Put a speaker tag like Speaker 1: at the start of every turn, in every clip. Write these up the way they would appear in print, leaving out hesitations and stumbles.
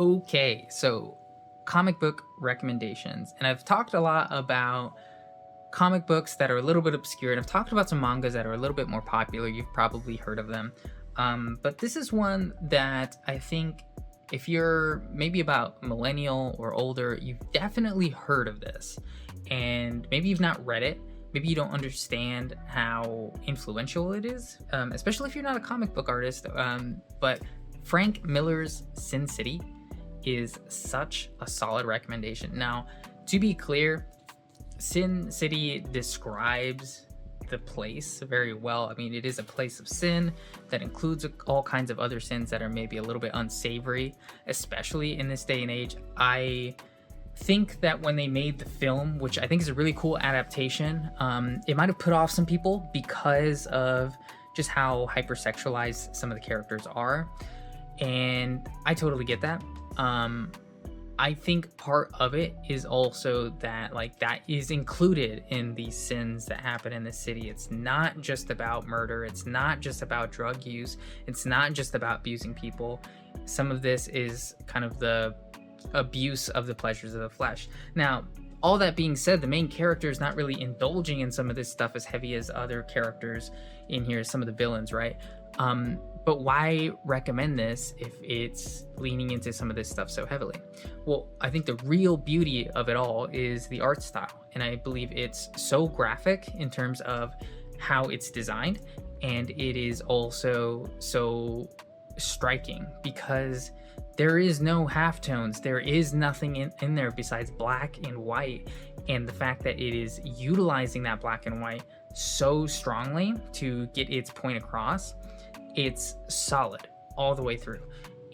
Speaker 1: Okay, so comic book recommendations. And I've talked a lot about comic books that are a little bit obscure, and I've talked about some mangas that are a little bit more popular. You've probably heard of them. But this is one that I think if you're maybe about millennial or older, you've definitely heard of this. And maybe you've not read it. Maybe you don't understand how influential it is, especially if you're not a comic book artist. But Frank Miller's Sin City is such a solid recommendation. Now, to be clear, Sin City describes the place very well. I mean, it is a place of sin that includes all kinds of other sins that are maybe a little bit unsavory, especially in this day and age. I think that when they made the film, which I think is a really cool adaptation, it might have put off some people because of just how hypersexualized some of the characters are. And I totally get that. I think part of it is also that that is included in these sins that happen in the city. It's not just about murder. It's not just about drug use. It's not just about abusing people. Some of this is kind of the abuse of the pleasures of the flesh. Now, all that being said, the main character is not really indulging in some of this stuff as heavy as other characters in here, some of the villains, right? But why recommend this if it's leaning into some of this stuff so heavily? Well, I think the real beauty of it all is the art style. And I believe it's so graphic in terms of how it's designed. And it is also so striking because there is no halftones. There is nothing in there besides black and white. And the fact that it is utilizing that black and white so strongly to get its point across, it's solid all the way through.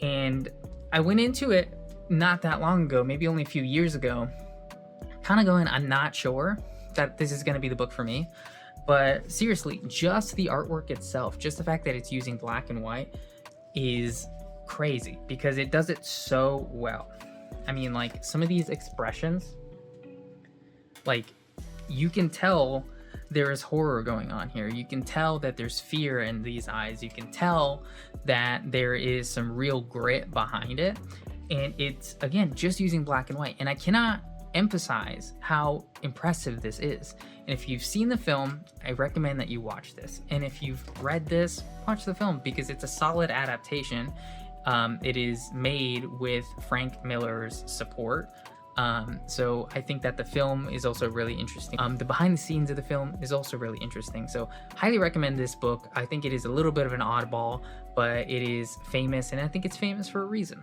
Speaker 1: And I went into it not that long ago, maybe only a few years ago, kind of going, I'm not sure that this is going to be the book for me. But seriously, just the artwork itself, just the fact that it's using black and white is crazy because it does it so well. I mean, like some of these expressions, like you can tell there is horror going on here. You can tell that there's fear in these eyes. You can tell that there is some real grit behind it. And it's, again, just using black and white. And I cannot emphasize how impressive this is. And if you've seen the film, I recommend that you watch this. And if you've read this, watch the film because it's a solid adaptation. It is made with Frank Miller's support. So I think that the film is also really interesting. The behind the scenes of the film is also really interesting. So highly recommend this book. I think it is a little bit of an oddball, but it is famous, and I think it's famous for a reason.